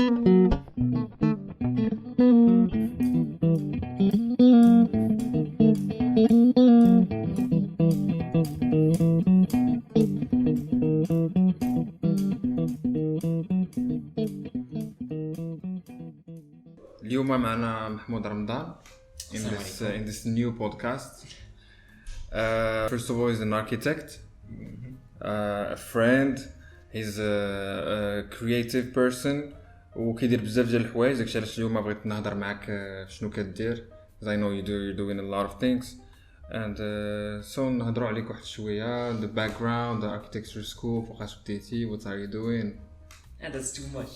اليوم معنا محمود رمضان in this new podcast. First of all, he's an architect, a friend. He's a creative person وكيدير بزاف ديال الحوايج. داكشي علاش اليوم بغيت نهضر معاك شنو كدير. I know you're doing a lot of things and so نهضروا عليك واحد شويه, the background, the architecture school, فوقاش بديتي, what are you doing? That's too much.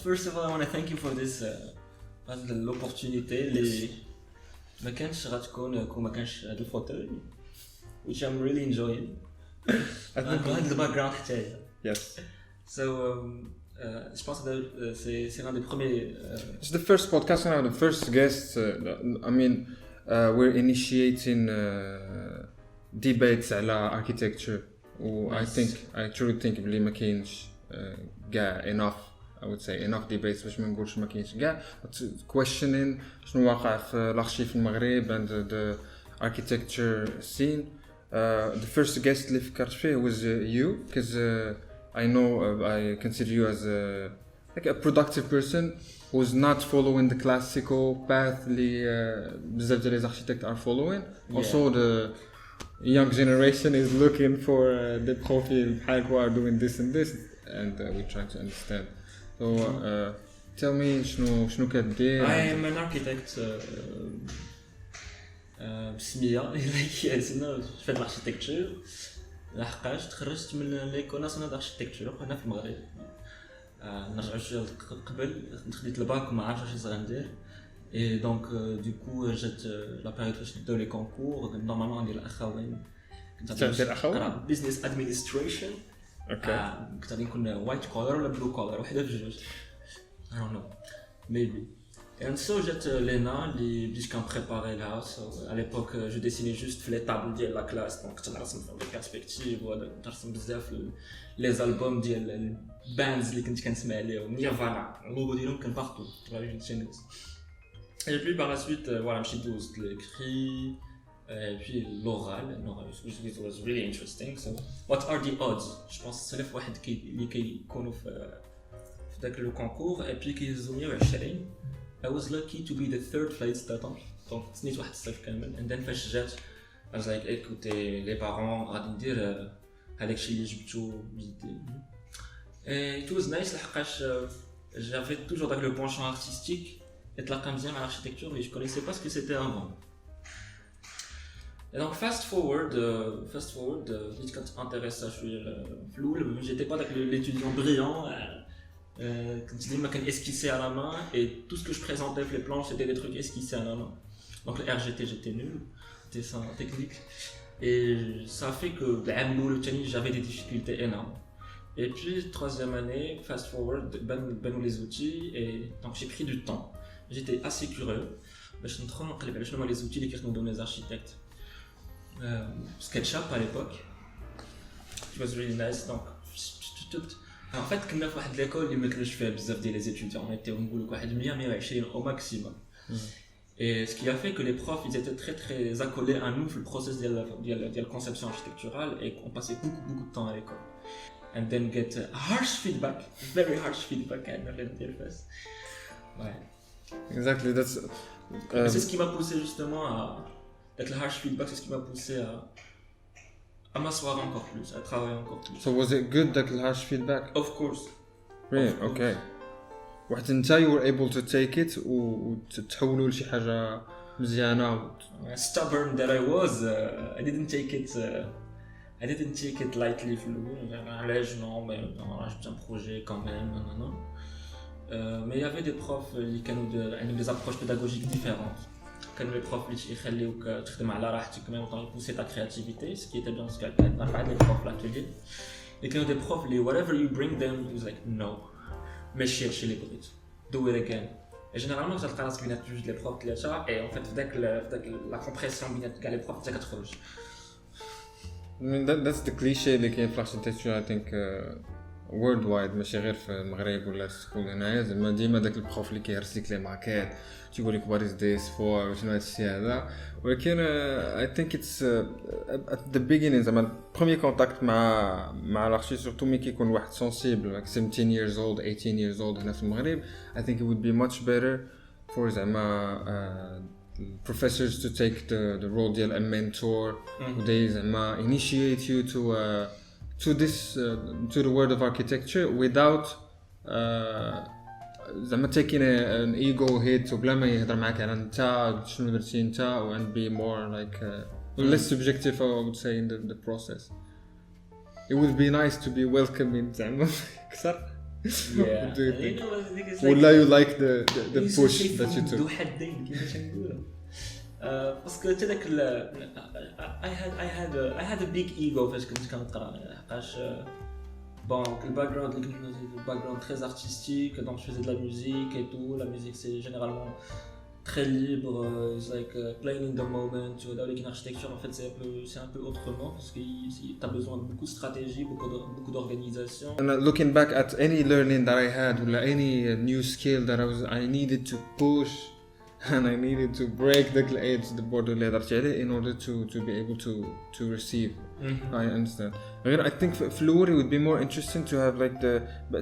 First of all, I want to thank you for this l'opportunité اللي ما كانش غتكون كون ما كانش هذا الفوتوي which I'm really enjoying. هذا الباك حتى Yes. So je pense que c'est l'un des premiers It's the first podcast and the first guest. I mean, we're initiating debates على architecture. I truly think بلي ما كاينش enough. I would say enough debates باش ما نقولش ما كاينش كاع questioning شنو واقع في الارشيف في المغرب and the architecture scene. The first guest اللي فكرت فيه was you because I know I consider you as a productive person who's not following the classical path اللي بزاف ديال les architects are following. Also the young generation is looking for the profile بحال who are doing this and this and we try to understand. So tell me شنو كدير. I am an architect بسمية كيعزنا في الاركيتكتور. لحقاش تخرجت من ليكول ناسيونال داركتيكتور هنا في المغرب. نرجعوا شويه قبل خديت الباك وما عرفتش اش غندير. Et donc du coup جات لا بيريود فاش نبداو لي كونكور نورمالمون ندير الاخوين. كنت ندير اخوين بيزنس ادمينستريشن. كنت غادي نكون وايت كولر ولا بلو كولر وحده في جوج. I don't know maybe. Et so جات لينا اللي بديت كنبريباري لها. À l'époque je dessinais juste في les tables ديال لا كلاس دونك كنت نرسم في البيرسبكتيف ولا نرسم بزاف لي زالبوم ديال الباندز اللي كنت كنسمع عليهم نيرفانا اللوغو ديالهم كان بارتو غادي نتشنس. Et puis par la suite voilà مشيت دوزت l'écrit et puis l'oral which was really interesting. So what are the odds? Je pense سلف واحد اللي كيكونوا في داك لو كونكور et puis كيهزوا 120. I was lucky to be the third place تاعهم دونك تسنيت واحد الصيف كامل and then فاش جات I was like écoutez les parents غادي ندير هذاك الشيء اللي جبتو بيدي. It was nice لحقاش j'avais toujours le penchant artistique et تلاقى مزيان مع l'architecture mais je connaissais pas ce que c'était avant. Et donc fast forward بديت كنتانتيريسا شويه في الاول j'étais pas l'étudiant brillant. Quand je dis que esquisser à la main et tout ce que je présentais sur les planches c'était des trucs esquissés à la main. Donc le RGT j'étais nul, dessin technique et ça a fait que j'avais des difficultés énormes. Et puis troisième année, fast forward, ben les outils et donc j'ai pris du temps. J'étais assez curieux. Je me suis dit les outils qui nous donnent les architectes. SketchUp à l'époque, it was really nice. Donc en fait كنا في واحد ليكول اللي ما كانش فيها بزاف ديال لي étudiants on était نقول لك واحد 120 au maximum. Et ce qui a fait que les profs ils étaient très très accolés à nous في البروسيس ديال conception architecturale et on passait beaucoup de temps à l'école and then get harsh feedback, very harsh feedback and ندير فاس. Exactly, that's c'est ce qui m'a poussé justement à le harsh feedback, c'est ce qui m'a poussé à m'asseoir encore plus, à travailler encore plus. So was it good that harsh feedback? Of course. Really? Okay. وحتى انت you were able to take it وتحولوا لشي حاجه مزيانه. Stubborn that I was, I didn't take it lightly في الاول. علاش non mais j'ai un projet quand même non. Mais il y avait des profs اللي كانوا عندهم des approches pédagogiques différentes. كانوا les profs اللي يخليوك تخدم على راحتك même temps pousser ta créativité, ce qui était bien ce qu'on a parlé des profs l'atelier. Et كانوا des profs اللي whatever you bring them it was like no ماشي هادشي اللي بغيت do it again. Et généralement كتلقى راسك بينات جوج لي بروف ثلاثه et en fait في داك لا كومبريسيون بينات كاع لي بروف حتى كتخرج. I mean that's the cliché اللي كاين في l'architecture I think وورلد وايد ماشي غير في المغرب ولا السكول هنايا زعما ديما داك البروف اللي كيرسيك لي ماكيت تيقول لك وات از ذيس فور شنو هادشي هذا ولكن اي ثينك اتس ات ذا بيجينين زعما بروميير كونتاكت مع لارشي سورتو مي كيكون واحد سونسيبل like 17 years old 18 years old هنا في المغرب I think it would be much better for زعما professors to take the role ديال a mentor who they زعما initiate you to this to the world of architecture without زعما taking an ego hit وبلا ما يهضر معاك على انت شنو درتي انت and be more like less subjective I would say in the process. It would be nice to be welcoming زعما اكثر. Yeah. Do you think? You know what I think is ولا you like the push that you took? ذو حدين كيفاش نقولوا باسكو حتى داك I had a big ego فاش كنت كنقرا لحقاش bon le background اللي كنت le background très artistique donc je faisais de la musique et tout la musique c'est généralement très libre it's like playing in the moment tu vois avec une architecture en fait c'est un peu autrement parce que tu as besoin de beaucoup de stratégie beaucoup d'organisation. And looking back at any learning that I had or any new skill that I needed to push and I needed to break the border اللي هضرتي عليه in order to be able to receive. I understand. I think for it would be more interesting to have like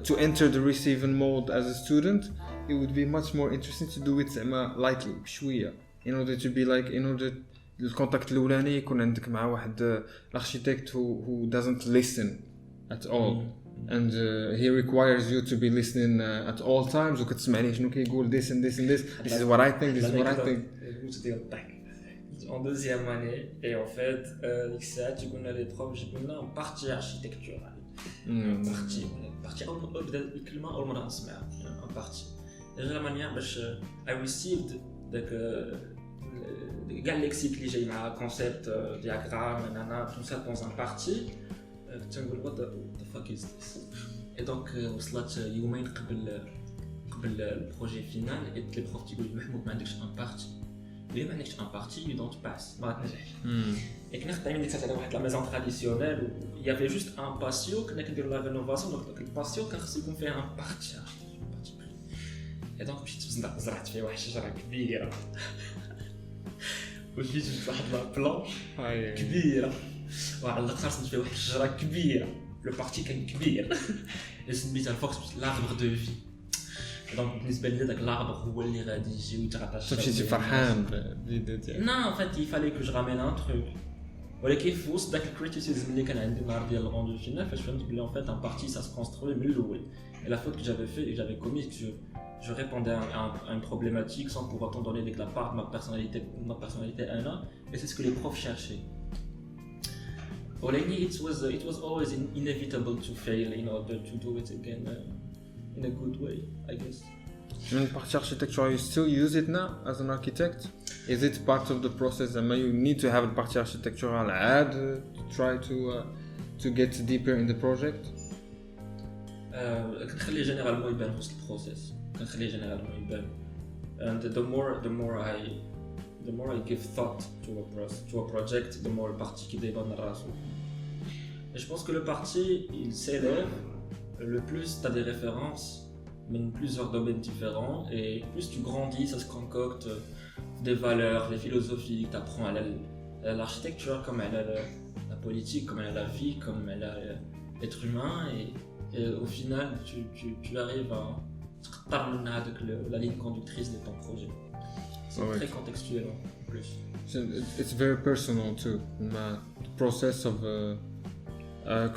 to enter the receiving mode as a student. It would be much more interesting to do it lightly بشوية in order to be like in order الكونتاكت الأولاني يكون عندك مع واحد l'architect who doesn't listen at all and he requires you to be listening at all times وكتسمع ليه شنو كيقول this and this and this is what I think this is what I think. En deuxième année et en fait ديك الساعه تيقولنا لي بروف جبنا لنا بارتي اركيتكتورال بارتي بدا الكلمه اول مره نسمعها بارتي غير مانيا باش I received داك كاع ليكسيك اللي جاي مع كونسيبت دياغرام انا tout ça dans un parti تنقول what the fuck is this et donc وصلت يومين قبل البروجي فينال قلت لي بروف تيقول لي محمود ما عندكش ان بارتي اللي ما عندكش ان بارتي يو دونت باس ما غاتنجحش et كنا خدامين ديك الساعه على واحد لا ميزون تراديسيونيل و y avait juste un patio كنا كنديروا لا رينوفاسيون دونك الباسيو كان خصو يكون فيه ان بارتي et donc مشيت زرعت فيه واحد الشجره كبيره وجيت جبت واحد لا بلانش كبيره وعلقت راسي فيه واحد الشجره كبيره لو بارتي كان كبير سميتها الفوكس لاربر دو في دونك بالنسبه لي داك لاربر هو اللي غادي يجي ويتغطى مشيتي فرحان بالفيديو ديالك؟ نو فات يفالي كو جو رامين ان تروك ولكن في وسط داك الكريتيسيزم اللي كان عندي النهار ديال الغوندو فينال فاش فهمت بلي ان فات ان بارتي سا سكونستروي من الاول et la faute que j'avais fait et que j'avais commise que je répondais à une problématique sans pour autant donner la part de ma personnalité à un et c'est ce que les profs cherchaient. It was always inevitable to fail in order to do it again in a good way, I guess. In party architecture, you still use it now as an architect? Is it part of the process that you need to have a party architectural ad to try to get deeper in the project? كنخليه جينيرالمون يبان في وسط البروسيس كنخليه جينيرالمون يبان and the more I give thought to a project the more البارتي كيبان راسو et je pense que le parti il s'élève le plus t'as des références mais plusieurs domaines différents et plus tu grandis ça se concocte des valeurs des philosophies t'apprends à l'architecture comme à la politique comme à la vie comme à l'être humain et au final tu arrives à terminer avec la ligne conductrice de ton projet. C'est très contextuel en plus. It's very personal too. The process of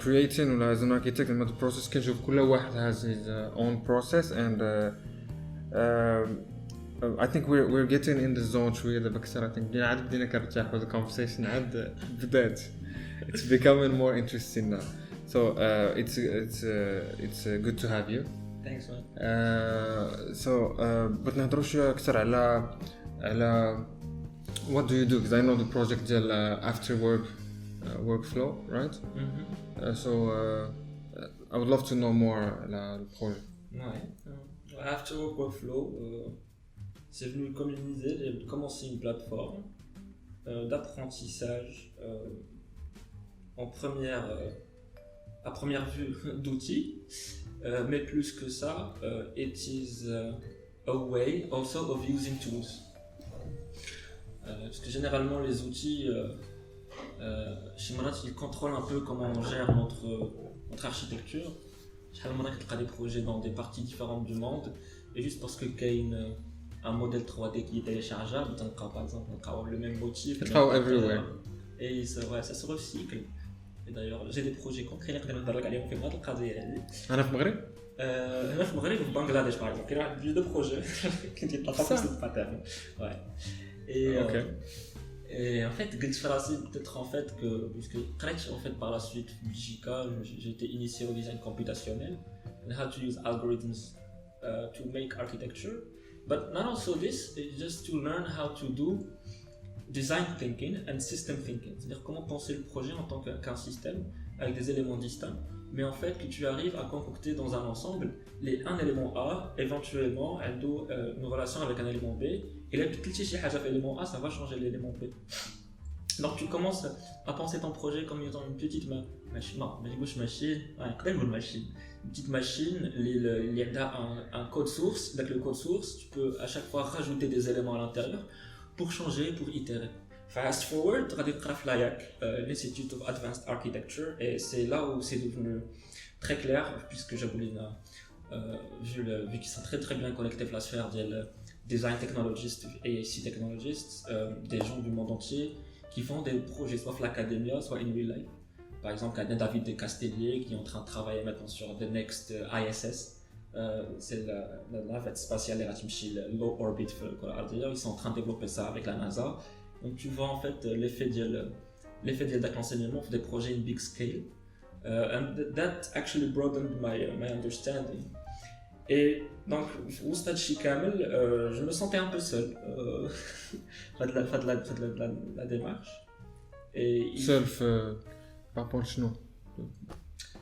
creating as an architect the process كنشوف كل واحد has his own process and I think we're getting in the zone شوية دابا أكثر. I think بدينا كنرتاحوا the conversation عاد بدات. It's becoming more interesting now. So it's good to have you. Thanks man. بغيت نهضروا شويه اكثر على what do you do because I know the project ديال Afterwork workflow right? I would love to know more على البروجيكت. Afterwork workflow c'est venu comme je disais j'ai commencé une plateforme d'apprentissage en à première vue d'outils, mais plus que ça, it is a way also of using tools. Parce que généralement les outils, chez Marat, ils contrôlent un peu comment on gère notre architecture. Je sais des projets dans des parties différentes du monde, et juste parce qu'il y a un modèle 3D qui est téléchargeable, par exemple, on travaille le même motif, et ça se recycle. Et d'ailleurs, j'ai des projets concrets qui sont dans le Maghreb. أنا في المغرب؟ هنا في المغرب وفي بنغلاديش باغ اكزومبل كاين واحد جوج دو بروجي كنت يطلقوا في الباترن واي et en fait قلت في راسي peut-être en fait que puisque قريت en fait par la suite في بلجيكا j'ai été initié au design computationnel and how to use algorithms to make architecture, but not also this, it's just to learn how to do design thinking and system thinking, c'est-à-dire comment penser le projet en tant qu'un système avec des éléments distincts, mais en fait que tu arrives à concocter dans un ensemble un élément A, éventuellement une relation avec un élément B, et là tu cliques sur l'élément A, ça va changer l'élément B. Donc tu commences à penser ton projet comme étant une petite machine, une petite machine, il y a un code source, avec le code source, tu peux à chaque fois rajouter des éléments à l'intérieur pour changer, pour itérer. Fast forward, tu vas l'IAC, l'Institute of Advanced Architecture, et c'est là où c'est devenu très clair, puisque j'ai voulu, vu qu'ils sont très très bien connectés à la sphère des design technologists et AIC technologists, des gens du monde entier qui font des projets soit à l'académie, soit in real life. Par exemple, il y a David de Castellier qui est en train de travailler maintenant sur the next ISS. C'est la navette spatiale low orbit. Ils sont en train de développer ça avec la NASA. Donc tu vois en fait l'effet de l'enseignement pour des projets in big scale. And that actually broadened my understanding. Et donc, au stade Chikamel, je me sentais un peu seul de la démarche. Seul par rapport à nous.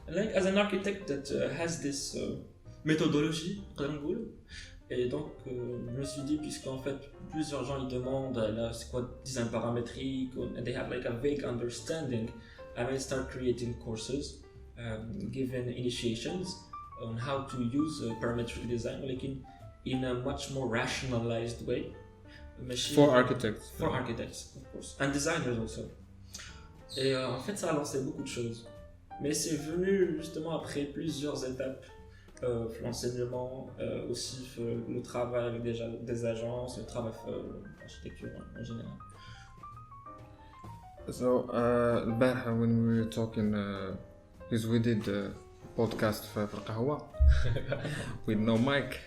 Like as an architect that has this méthodologie, et donc je me suis dit, puisqu'en fait plusieurs gens ils demandent là c'est quoi design paramétrique, and they have like a vague understanding, I may start creating courses, given initiations on how to use parametric design, like in a much more rationalized way. For architects. For architects, of course, and designers also. Et en fait, ça a lancé beaucoup de choses. Mais c'est venu justement après plusieurs étapes. L'enseignement, aussi le travail avec des agences, le travail l'architecture en général. So, when we were talking, because we did a podcast for القهوة with no mic,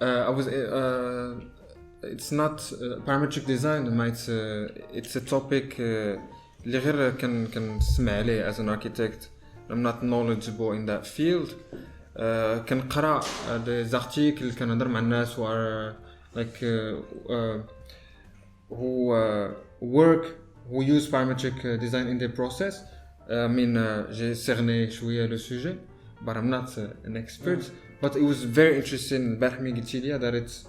I was it's not parametric design, it's a topic اللي غير كنسمع عليه as an architect. I'm not knowledgeable in that field. كنقرا des articles كنهضر مع الناس who are like who use parametric design in their process. J'ai cerné شوية le sujet, but I'm not an expert. But it was very interesting البارح ملي قلتي لي that it's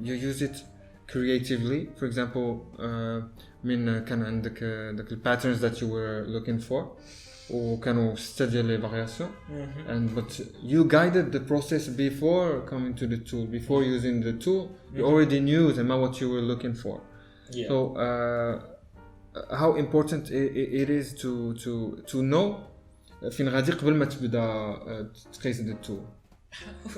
you use it creatively. For example, كان عندك داك patterns that you were looking for, وكانوا 6 ديال لي فارياسيون, but you guided the process before coming to the tool, before using the tool. You already knew what you were looking for. Yeah. So how important it is to know فين غادي قبل ما تبدا تقيس the tool.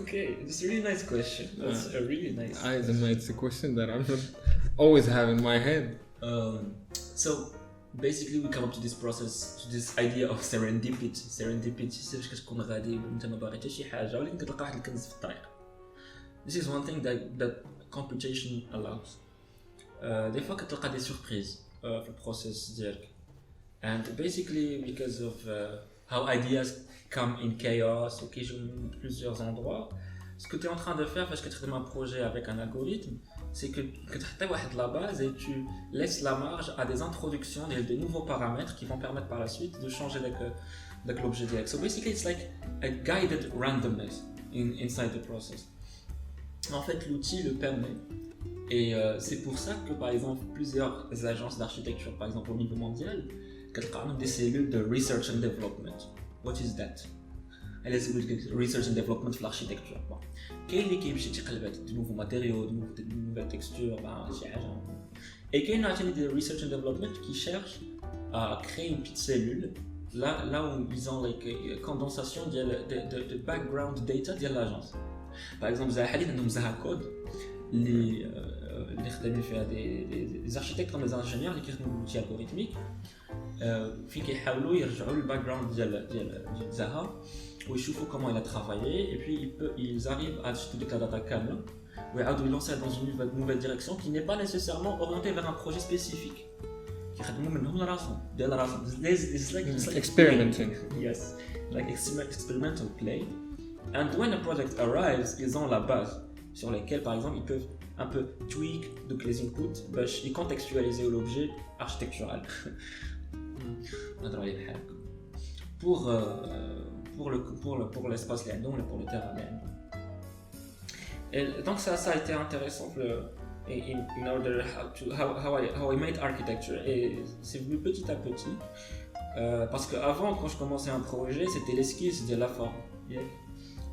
Okay, that's a really nice question. That's a really nice question. It's a question that I'm not always have in my head. So basically we come up to this process, to this idea of serendipity. سير باش كتكون غادي وانت ما باغي حتى شي حاجه ولكن كتلقى واحد الكنز في الطريق. This is one thing that computation allows. Des fois كتلقى des surprises في البروسيس ديالك, and basically because of how ideas come in chaos ou كيجيو من plusieurs endroits, ce que tu es en train de faire parce que tu fais un projet avec un algorithme, c'est que tu as la base et tu laisses la marge à des introductions, des nouveaux paramètres qui vont permettre par la suite de changer l'objet direct. So basically it's like a guided randomness inside the process. En fait l'outil le permet, et c'est pour ça que par exemple plusieurs agences d'architecture, par exemple au niveau mondial, كتلقى عندهم des cellules de research and development. What is that? Elle est research and development في l'architecture. كاين اللي كيمشي تيقلب على دي نوفو ماتيريو دي نوفو تكستور شي حاجه. Et كاين عاوتاني des research and development qui cherchent à créer une petite cellule là où ils ont like condensation de background data ديال l'agence. Par exemple زي حاليا عندهم زها كود اللي خدامين فيها des architectes comme des ingénieurs اللي كيخدموا بالوتي algorithmique فين كيحاولوا يرجعوا للباك جراوند ديال زها ويشوفوا comment il a travaillé et puis ils arrivent à acheter la data كامله ويعاودوا يلونسيها dans une nouvelle direction qui n'est pas nécessairement orientée vers un projet spécifique. كيخدموا منهم لراسهم ديال راسهم. It's like experimenting. Yes, like experimental play. And when a project arrives, ils ont la base sur laquelle, par exemple, ils peuvent un peu tweak donc les inputs et contextualiser l'objet architectural. pour l'espace liandon et pour le terrain liandon. Et donc ça a été intéressant in order how I made architecture et c'est venu petit à petit parce qu'avant quand je commençais un projet c'était l'esquisse de la forme.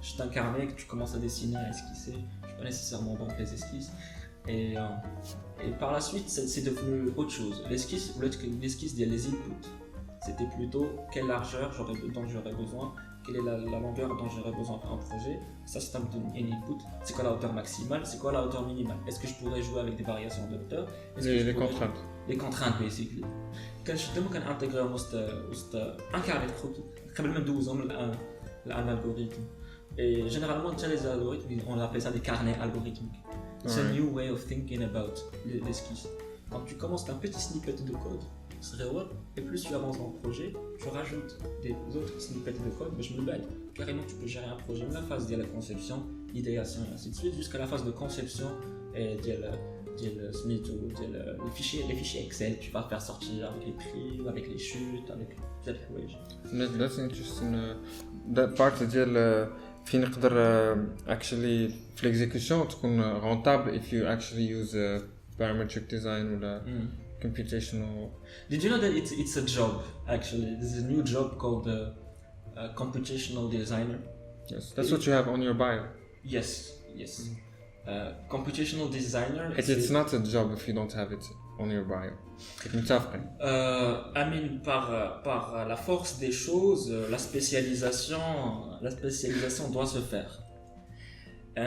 Je t'incarnais que tu commences à dessiner, à esquisser. Je suis pas nécessairement bon avec les esquisses et par la suite c'est devenu autre chose. L'esquisse des inputs. C'était plutôt quelle largeur dont j'aurais besoin, quelle est la longueur dont j'aurais besoin pour un projet. Ça c'est un input. C'est quoi la hauteur maximale, c'est quoi la hauteur minimale. Est-ce que je pourrais jouer avec des variations de hauteur? Les contraintes. Les contraintes basically. Quand je demande qu'on intègre un carré de croquis, قبل ما ندوزهم لان algorithme. Et généralement les algorithmes on appelle ça des carnets algorithmiques. C'est a new way of thinking about l'esquisse. Donc tu commences d'un petit snippet de code. Et plus tu avances dans le projet, tu rajoutes des autres snippets de code, mais je me bats. Carrément, tu peux gérer un projet de la phase de la conception, idéation et ainsi de suite, jusqu'à la phase de conception et les fichiers Excel. Tu vas faire sortir avec les prix, avec les chutes, avec les equations. That's interesting. That part ديال فين نقدر actually في l'exécution تكون rentable if you actually use parametric design ولا computational. Did you know that it's a job actually? There's a new job called computational designer. Yes, that's what you have on your bio. Yes. Computational designer. It's not a job if you don't have it on your bio. I mean par la force des choses, la spécialisation doit se faire.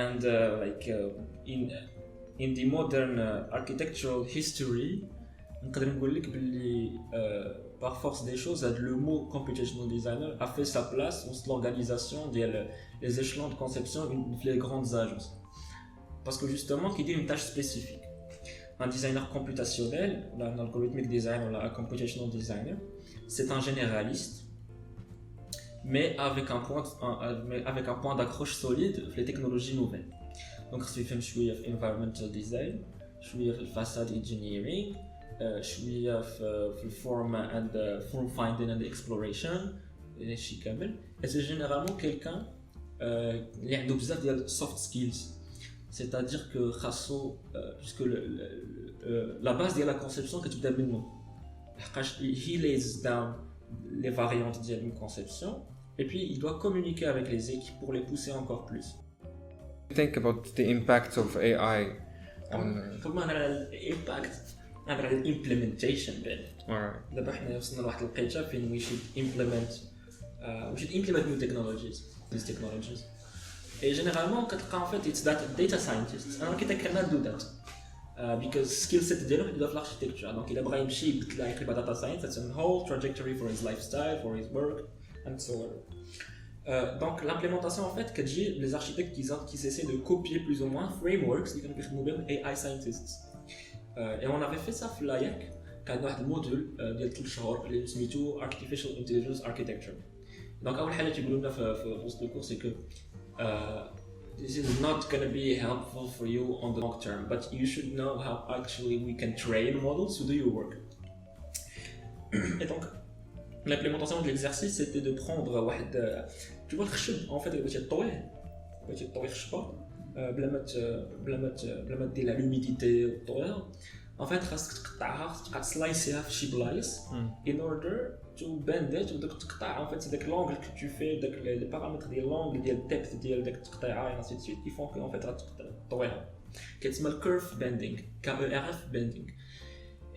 And in the modern architectural history, نقدر نقول لك باللي par force des choses le mot computational designer a fait sa place dans l'organisation des échelons de conception des grandes agences parce que justement qui dit une tâche spécifique. Un designer computationnel, un algorithmic designer ou un computational designer, c'est un généraliste mais avec un point d'accroche solide les technologies nouvelles. Donc je suis environmental design, je suis facade engineering, شويه في الفورم and form finding and exploration هادشي كامل. C'est généralement quelqu'un اللي عنده بزاف ديال soft skills, c'est-à-dire que خاصو puisque la base ديال la conception كتبدا منه لحقاش he lays down les variantes ديال une conception et puis il doit communiquer avec les équipes pour les pousser encore plus. Think about the impact of AI on طبعا على impact على الامبلمنتيشن بعد. دابا حنا وصلنا لواحد الوقيته فين we should implement new technologies. Et généralement كتلقى en fait it's that data scientist. Un architect cannot do that because skill set ديالو يبدا في l'architecture. Donc il بغى يمشي يبدل يقلب data science, that's a whole trajectory for his lifestyle, for his work and so on. Donc l'implémentation en fait كتجي les architectes qui essaient de copier plus ou moins frameworks اللي كانوا كيخدموا بهم AI scientists. Et on avait fait ça في لايك كان واحد الموديل ديال 3 شهور اللي سميتو artificial intelligence architecture. دونك اول حاجه تيقولوا لنا في وسط الكورس سي كو this is not going to be helpful for you on the long term, but you should know how actually we can train models to do your work. Et donc l'implémentation de l'exercice c'était de prendre واحد tu vois الخشب en fait باش تطوي خشبه بلا ما دير l'humidité والطويره en fait خاصك تقطعها خاصك تبقى تسلايسيها في شي بلايص in order to bend it وداك تقطع en fait c'est داك l'angle que tu fais داك les paramètres ديال l'angle ديال الدبث ديال داك التقطيعه et ainsi de suite qui font que en fait تطويها كيتسمى curve bending KERF bending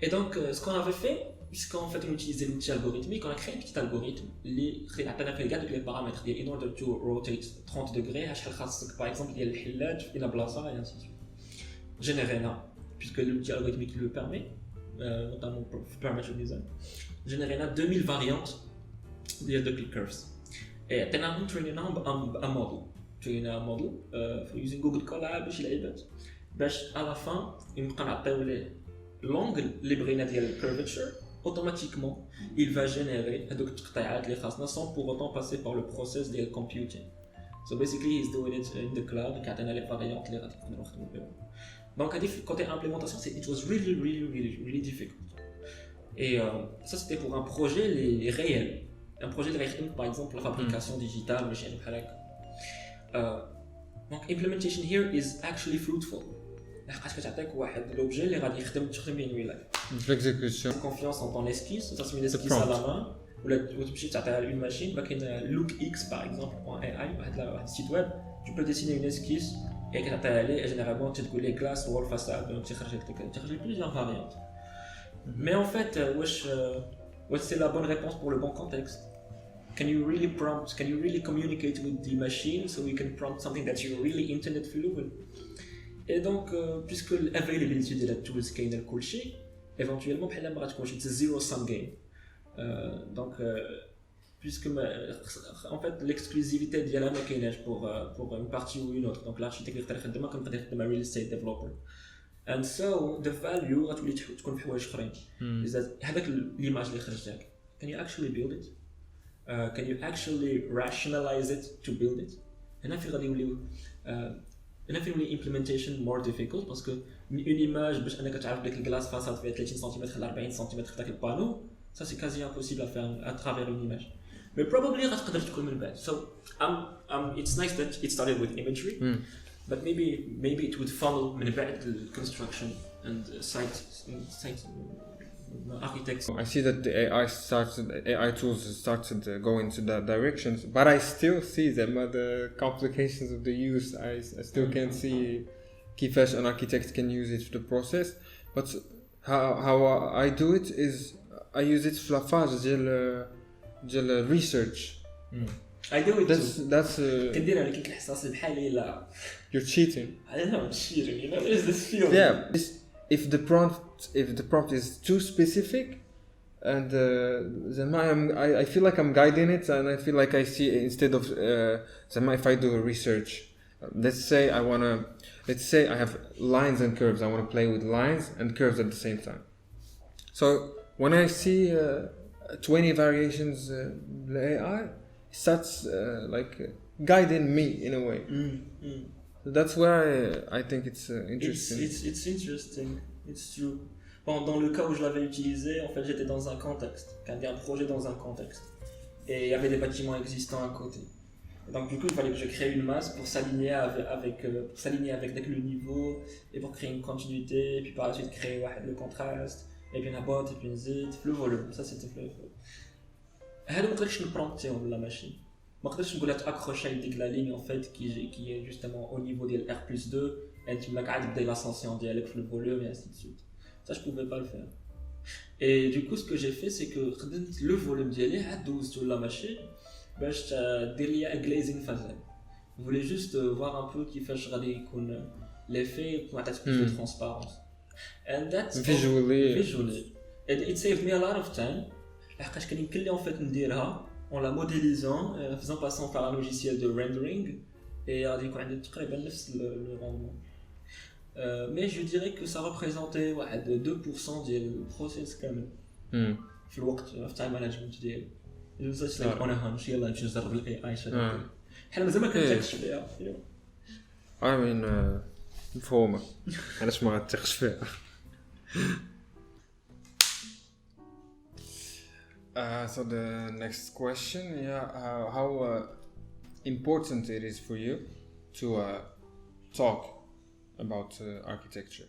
et donc ce qu'on avait fait puisqu'en fait on utilisait l'outil algorithmique on a créé un petit algorithme اللي عطانا فيه كاع دوك les paramètres ديال in order to rotate 30 degrés شحال خاصك par exemple ديال الحلات في بلاصه et ainsi de suite généréna puisque l'outil algorithmique le permet notamment pour permettre le design généréna 2000 variantes de curves et on a traîné un model using Google Colab باش يلعبات باش à la fin يبقى نعطيو ليه l'angle اللي بغينا ديال curvature automatiquement il va générer هذوك التقطيعات اللي خاصنا sans pour autant passer par le process ديال computing so basically he's doing it in the cloud كيعطينا لي فاريونت اللي غادي نقدروا نخدموا بهم donc côté implémentation it was really difficult et ça c'était pour un projet réel un projet اللي غيخدم par exemple la fabrication digitale ماشي يعني بحال هكا donc implementation here is actually fruitful لحقاش كتعطيك واحد لوبجي اللي غادي تخدم به نوي لايف l'exécution confiance en ton esquisse ça c'est une esquisse à la main ولا تمشي تعطيها لune machine كاين look x par exemple .ai واحد site web tu peux dessiner une esquisse et كتعطيها ليه généralement تقول ليه glace wall façade تخرج لك plusieurs variantes mais en fait واش c'est la bonne réponse pour le bon contexte can you really communicate with the machine so you can prompt something that you're really internet fluent et donc puisque l'availability de la tools كاينه لكلشي éventuellement بحال ما غتكونش it's a zero sum game donc puisque en fait l'exclusivité ديالها ما كايناش pour une partie ou une autre donc l'architecte اللي يقدر يخدمها كيقدر يخدمها real estate developer and so the value غتولي تكون في حوايج اخرين هذاك ليماج اللي خرجتك can you actually build it can you actually rationalize it to build it هنا في غادي يوليو هنا في يولي implementation more difficult parce que une image باش انك تعرف ديك الكلاس فاصاد فيها 30 سم على 40 سم في داك البانو ça c'est quasi impossible à faire à travers une image mais probably غتقدر تكون من بعد so it's nice that it started with imagery but maybe it would funnel من بعد construction and site architects. I see that the AI tools started going to that directions, but I still see them the complications of the use. I still can't see كيفاش an architect can use it for the process, but how I do it is I use it في la phase ديال research. I do it that's كنديرها لكن كنحس بحالي لا you're cheating. I don't know cheating, you know, there's this feeling. Yeah, if the prompt is too specific and then I feel like I'm guiding it and I feel like I see instead of if I do a research, let's say I have lines and curves, I want to play with lines and curves at the same time. So when I see 20 variations AI, it starts guiding me in a way. So that's where I think it's interesting. It's interesting, it's true. Bon, dans le cas où je l'avais utilisé, en fait, j'étais dans un contexte, quand il y a un projet dans un contexte, et il y avait des bâtiments existants à côté. Et donc du coup, il fallait que je crée une masse pour s'aligner avec le niveau et pour créer une continuité, et puis par la suite créer le contraste, et puis une botte, et puis une zit, le volume. Ça c'était le volume. هذا ما قدرتش نبرونتيهم la machine. ما قدرتش نقول لها تاكروش ديك لا ليني en fait qui est justement au niveau ديال R+2 et tu m'as قاعد تبدا l'ascension ديالك في le volume et ainsi de suite. Ça je pouvais pas le faire. Et du coup ce que j'ai fait c'est que خدمت le volume ديالي عاد دوزتو la machine باش دير لي glazing facial. Je voulais juste voir un peu كيفاش غادي يكون l'effet وعطات plus de transparence. And that's visually. And it saved me a lot of time. لحقاش كان يمكن لي en fait نديرها en la modélisant, faisant passant par un logiciel de rendering et غادي يكون عندي تقريبا نفس le rendement. Mais je dirais que ça représentait 2% ديال البروسيس كامل في الوقت في التايم مانجمنت ديالي. It was just like on a hunch يلا نمشي نجرب الاي اي شنو حنا مازال ما كنتكش فيها. I mean مفهومه علاش ما غاتثقش فيها. So the next question, how important it is for you to talk about architecture?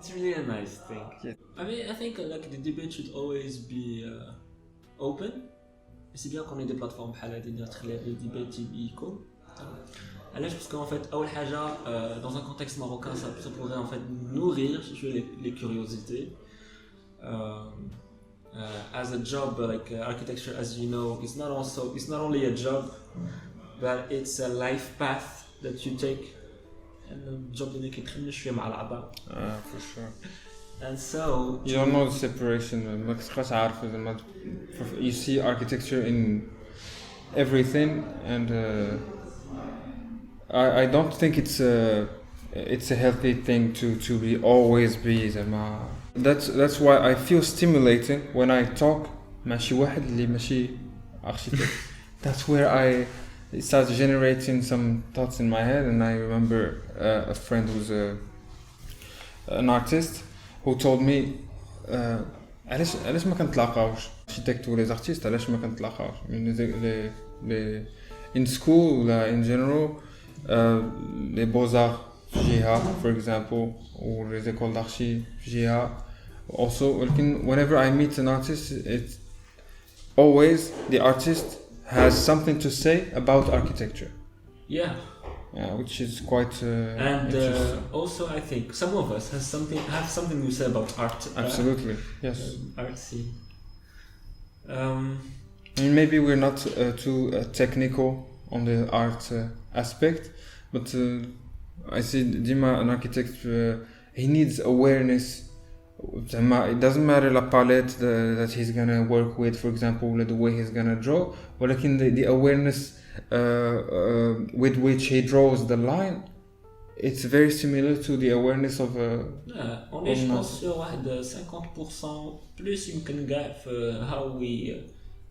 It's really a nice thing. Yeah. I think like the debate should always be open. C'est bien qu'on ait des plateformes بحال هادي اللي تخلي les debate يكون. علاش parce qu'en fait أول حاجة dans un contexte marocain ça pourrait en fait nourrir les curiosités. As a job like architecture, as you know, it's not only a job, but it's a life path that you take. And the job اللي كيدخلنا شوية مع الأعضاء. For sure. And so you don't know the separation. ما كتبقاش عارف زعما you see architecture in everything, and I don't think it's a healthy thing to be always be زعما. That's why I feel stimulating when I talk مع شي واحد اللي ماشي architect. That's where it starts generating some thoughts in my head, and I remember a friend who's an artist who told me علاش ما كنتلاقاوش architect و les artistes علاش ما كنتلاقاوش in school ولا in general les beaux-arts في جهة for example ou les écoles d'archi في جهة also whenever I meet an artist it's always the artist has something to say about architecture. Yeah. Which is quite and also I think some of us have something to say about art. Absolutely, yes. Art scene. Maybe we're not too technical on the art aspect, but I see Dima, an architect, he needs awareness. It doesn't matter la palette that he's gonna work with, for example, the way he's gonna draw, but like in the awareness with which he draws the line, it's very similar to the awareness of on est je pense sur واحد 50% plus يمكن كاع في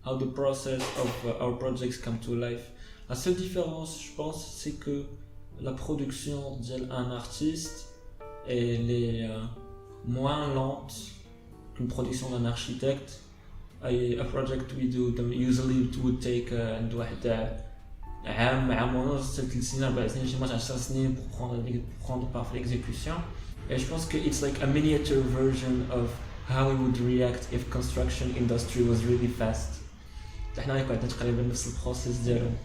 how the process of our projects come to life. La seule différence je pense c'est que la production d'un artiste elle est moins lente qu'une production d'un architecte. A project we do usually it would take عند واحد عام ونص 3 سنين 4 سنين شي مرات 10 سنين pour prendre parfois l'exécution. Et je pense que it's like a miniature version of how we would react if construction industry was really fast. احنا عندنا تقريبا نفس البروسيس ديالهم.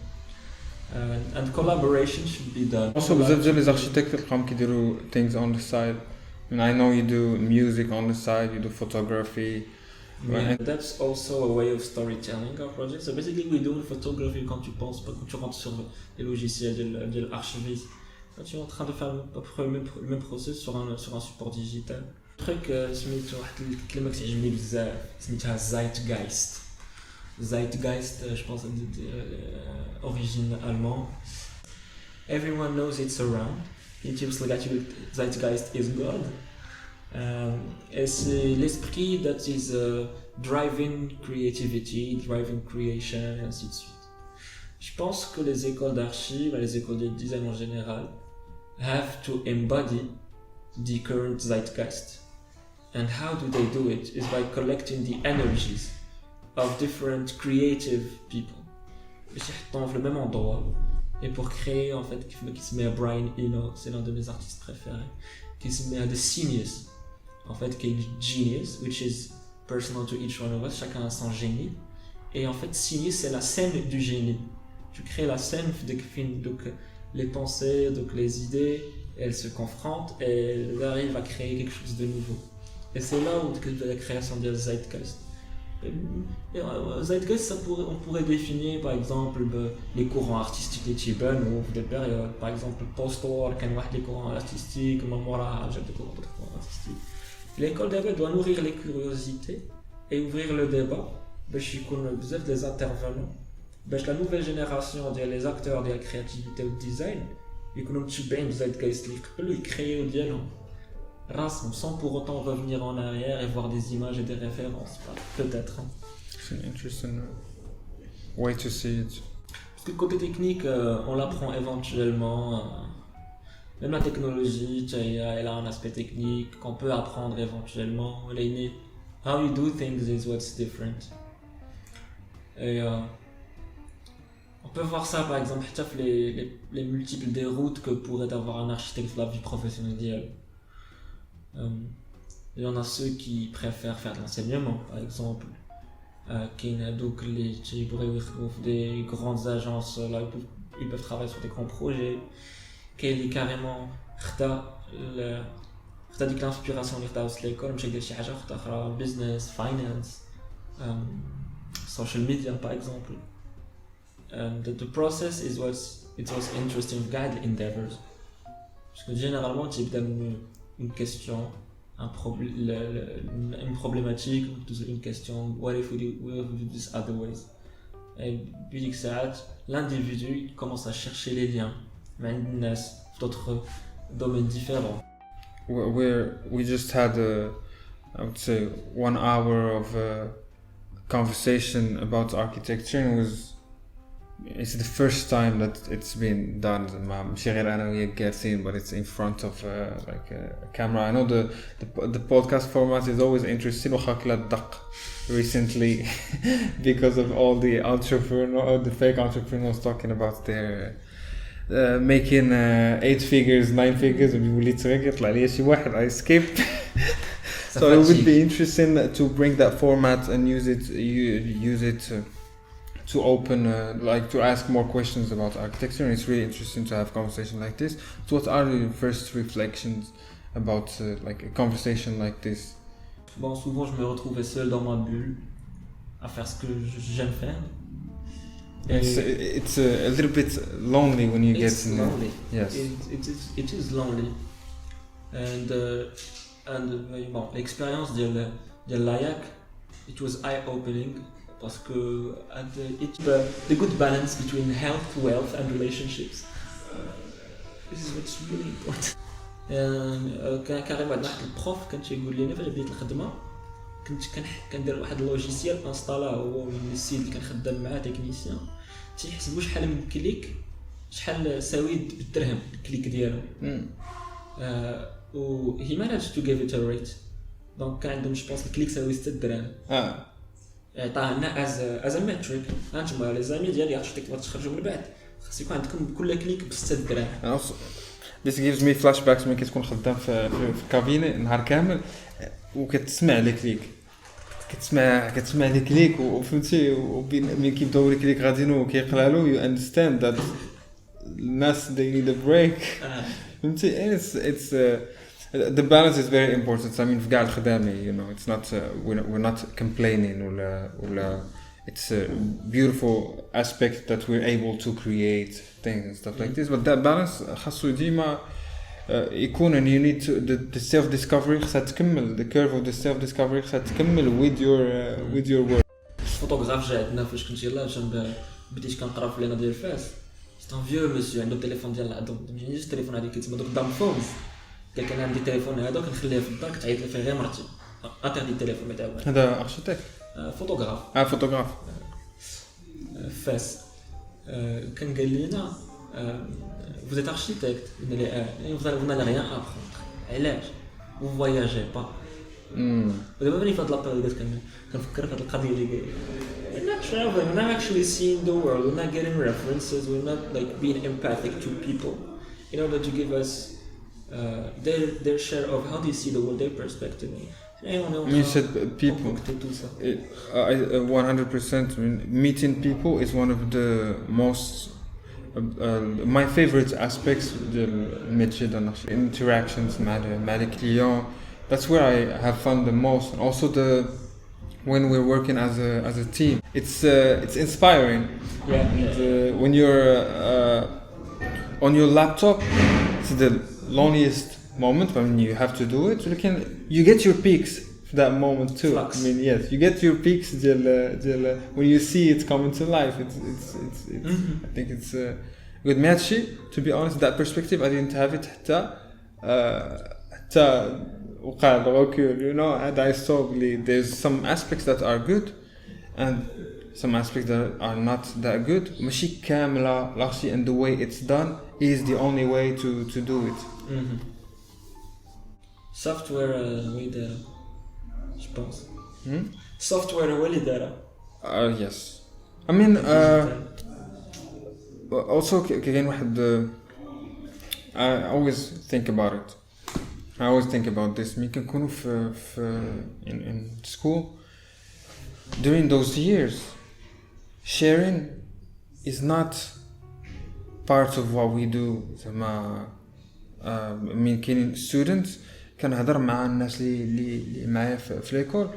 And collaboration should be done. Also بزاف ديال les architectes تلقاهم كيديروا things on the side. And I know you do music on the side, you do photography. Yeah, that's also a way of storytelling our project. So basically we do photography quand tu penses pas, quand tu rentres sur les logiciels de l'archiviste. Quand tu es en train de faire le même process sur un support digital. Le truc, سميت واحد الكلمة كتعجبني بزاف سميتها Zeitgeist. Zeitgeist, je pense origine allemand. Everyone knows it's around. Zeitgeist is God. Et c'est l'esprit that is driving creativity, driving creation, et ainsi de suite. Je pense que les écoles d'archi, les écoles de design en général, have to embody the current zeitgeist. And how do they do it? Is by collecting the energies of different creative people. Ils se retrouvent le même endroit. Et pour créer, en fait, qui se met à Brian Eno, c'est l'un de mes artistes préférés, qui se met à The Genius, en fait, qui est Genius, which is personal to each one of us, chacun a son génie. Et en fait, Genius, c'est la scène du génie. Tu crées la scène, donc les pensées, donc les idées, elles se confrontent et elles arrivent à créer quelque chose de nouveau. Et c'est là où la création de Zeitgeist. Zeitgeist, on pourrait définir par exemple les courants artistiques des Tibans ou des périodes, par exemple post-war, les courants artistiques, Mamora, des courants artistiques. L'école d'abord doit nourrir les curiosités et ouvrir le débat, parce qu'il y a des intervenants, parce que la nouvelle génération, les acteurs de la créativité ou du design, ils connaissent bien le Zeitgeist, ils créent au dialogue. Sans pour autant revenir en arrière et voir des images et des références, peut-être. C'est un interesting way to see it. Parce que côté technique, on l'apprend éventuellement. Même la technologie, elle a un aspect technique qu'on peut apprendre éventuellement. How you do things is what's different. Et on peut voir ça par exemple, les multiples déroutes que pourrait avoir un architecte dans la vie professionnelle. Il y en a ceux qui préfèrent faire de l'enseignement, par exemple. كاين هذوك اللي تيبغيو يخدموا في دي grandes agences là ils peuvent travailler sur des grands projets. كاين اللي كاريمون خدا ديك الانسبيراسيون اللي خداها في ليكول مشى يدير شي حاجه اخرى business finance social media par exemple. The process is what's interesting في كاع endeavors parce que généralement تيبدا من une question une problématique une question what if we do this other ways et puis l'individu commence à chercher les liens avec d'autres domaines différents. We just had I would say 1 hour of conversation about architecture and it's the first time that it's been done ماشي غير انا وياك جالسين but it's in front of like a camera. I know the podcast format is always interesting وخاك لا دق recently because of all the fake entrepreneurs talking about their making 8 figures 9 figures ويولي تغير يطلع لي شي واحد I skip. So it would be interesting to bring that format and use it to open like to ask more questions about architecture, and it's really interesting to have conversation like this. So what are your first reflections about like a conversation like this? Bon, souvent je me retrouvais seul dans ma bulle à faire ce que j'aime faire. It's a little bit lonely when you get in lonely. Yes. It is lonely. And bon, l'expérience de l'AIAC, it was eye-opening. Parce que it's the good balance between health, wealth and relationships. This is what's really important. كان كاريم واحد البروف كان تيقول لي فاش بديت الخدمه كنت كندير واحد اللوجيسيال انستالاه هو من السيد اللي كنخدم معاه تكنيسيان تيحسبوا شحال من كليك شحال ساوي بالدرهم الكليك ديالو. و he managed to give it a rate. دونك كان عندهم جو بونس الكليك ساوي 6 دراهم. عطانا از ماتريك. هانتوما لي زامي ديالي عرفتوا كيفاش تخرجوا من بعد خاص يكون عندكم كل كليك ب 6 دراهم. This gives me flashbacks ملي كتكون خدام في كابينه نهار كامل وكتسمع لي كليك كتسمع لي كليك وفهمتي وملي كيبداو لي كليك غاديين وكيقلالو you understand that الناس they need a break. فهمتي it's the balance is very important. I mean في كاع الخدامه you know it's not we're not complaining ولا it's a beautiful aspect that we're able to create things and stuff like this, but that balance خاصو ديما يكون and you need to the self discovery خاصها تكمل the curve of the self discovery خاصها تكمل with your work. الفوتوغراف جا عندنا فاش كنت يلاه جنب بديت كنقرا في لينا ديال فاس سي ان فيو مسيو عنده التليفون ديال العظم ماشي التليفون هذيك كيتسمى دوك دام فونز قال كان عندي التليفون هذا كنخليه في الدار كتعيط لي فيه غير مرتي انتردي التليفون تاعو هذا اركيتيك فوتوغراف فوتوغراف فاس كان قال لينا vous êtes architecte vous n'allez rien apprendre علاش vous voyagez pas ودابا ملي فهاد لابيريود كنفكر في هاد القضيه اللي قال we're not traveling, we're not actually seeing the world, we're not getting references, we're not like being empathic to people in order to give us their share of how they see the world, their perspective. You said people. 100%. I mean, meeting people is one of the most my favorite aspects the métier interactions مع les clients. That's where I have fun the most, and also when we're working as a team it's inspiring. When you're on your laptop it's the loneliest moment when you have to do it. You get your peaks for that moment too. Flux. I mean, yes, you get your peaks when you see it coming to life. It's I think it's good. Merci, to be honest, that perspective I didn't have it حتى وقع الركول, you know, and I saw there's some aspects that are good and some aspects that are not that good. ماشي كاملة لاشي, and the way it's done is the only way to do it. Software هو دايرة je pense. Software هو اللي دايرة. Yes. I mean also كاين واحد I always think about it. I always think about this. مين كنكونوا في in school during those years, sharing is not part of what we do. زعما من كاينين students كنهضر مع الناس اللي معايا في ليكول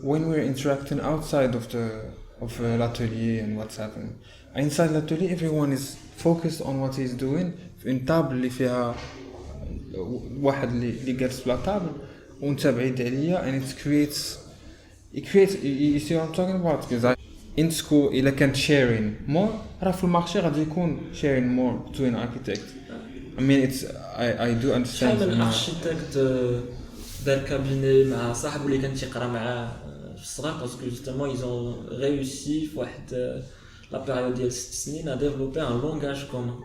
when we're interacting outside of l'atelier and what's happening. Inside l'atelier everyone is focused on what he's doing. في une table اللي فيها واحد اللي جالس في الطابل وانت بعيد عليا and it creates you see what I'm talking about. Because in school إلا كانت sharing more راه في المارشي غادي يكون sharing more between architects. I mean it's I do understand. شحال من اركيتكت دار كابيني مع صاحبه اللي كان تيقرا معاه في الصغر باسكو جوستومون ايزون ريوسي في واحد لا بيريود ديال 6 سنين ا ديفلوبي ان لونغاج كومون.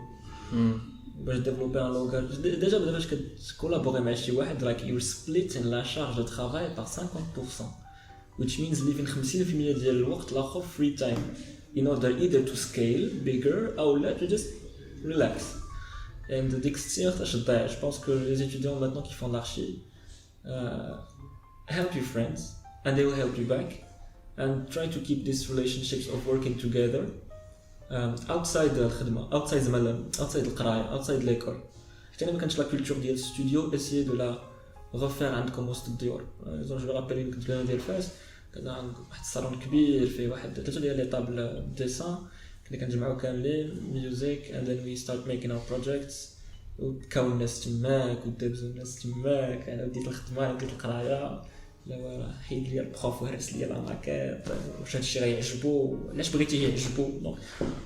باش ديفلوبي ان لونغاج ديجا باش كتكولابوري مع شي واحد like you're splitting la charge de travail par 50%, which means leaving 50% ديال الوقت الاخر free time in order either to scale bigger او لا to just relax. And dès que je pense que les étudiants maintenant qui font de l'archi help your friends and they will help you back and try to keep these relationships of working together outside الخدمة, outside القراية, outside l'école. حتى أنا ما كانش لا culture ديال studio essayer de la refaire عندكم وسط الديور. je me rappelle كنت أنا ديال فاس كان واحد الصالون كبير فيه واحد 3 ديال لي طابل ديسان كنا كنجمعوا كاملين ميوزيك and then we start making our projects وتكون الناس تماك ودابزو الناس تماك. انا بديت الخدمه بديت القرايه لا حيد لي البروف وهرس لي لا ماكيت واش هادشي غيعجبو علاش بغيتيه يعجبو. دونك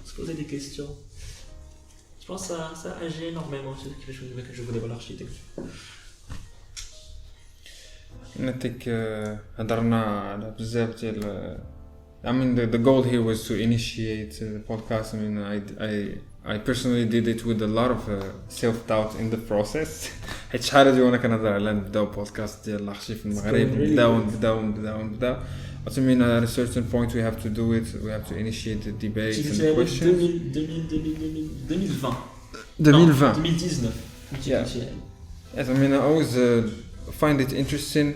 سبوزي دي كيستيون جو بونس سا اجي نورمالمون كيفاش كنشوفو دابا الاركيتكتور. نتيك هضرنا على بزاف ديال I mean the goal here was to initiate the podcast. I mean I personally did it with a lot of self-doubt in the process. حيت شحال هادي وانا كنهضر على نبداو بودكاست ديال الارشيف في المغرب نبداو But I mean at a certain point we have to do it. We have to initiate the debate and questions. 2019. Yeah. Yes, I mean I always find it interesting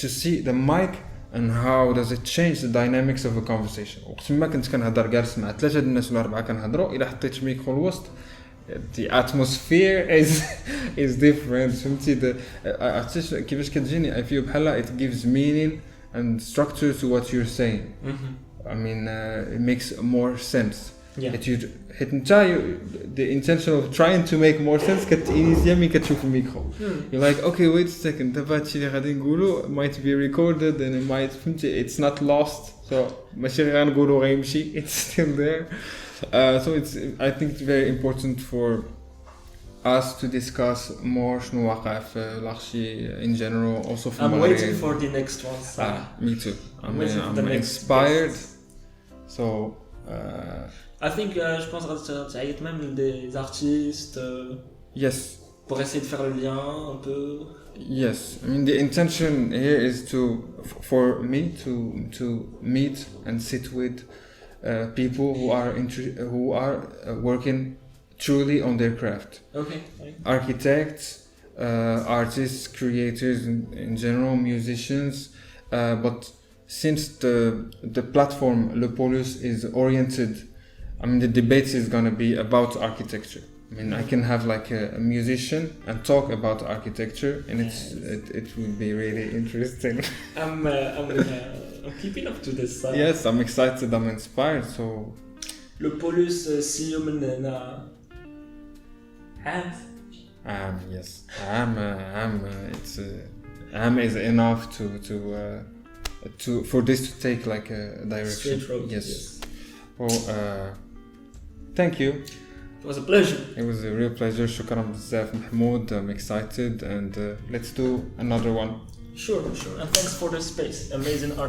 to see the mic and how does it change the dynamics of a conversation. وقت ما كنت كنهضر جالس مع 3 الناس ولا 4 كنهضروا الا حطيت ميكرو الوسط the atmosphere is different. فهمتي عرفتي كيفاش كتجيني I feel بحال it gives meaning and structure to what you're saying. I mean it makes more sense. حيت انت the intention of trying to make more sense كتينيزيا ملي كتشوف الميكرو. You're like okay wait a second دابا هادشي اللي غادي نقولو might be recorded and it might فهمتي it's not lost so ماشي غير غنقولو غيمشي it's still there. So it's I think it's very important for us to discuss more شنو واقع في الارشي in general also for I'm waiting for the next one. Me too. I'm inspired. So I think je pense que تعيط même des artistes yes pour essayer de faire le lien un peu. Yes, I mean the intention here is for me to meet and sit with people who are working truly on their craft. Okay. Architects, artists, creators in general, musicians, but since the platform Le Polus is oriented, I mean the debate is going to be about architecture. I mean I can have like a musician and talk about architecture and it would be really interesting. I'm keeping up to this. Yes, I'm excited, I'm inspired. So Le Polus CEO من هنا yes it's is enough to for this to take like a direction. Straight road. Yes. Well thank you. It was a pleasure. It was a real pleasure. شكرا بزاف محمود. I'm excited and let's do another one. Sure. And thanks for the space. Amazing art.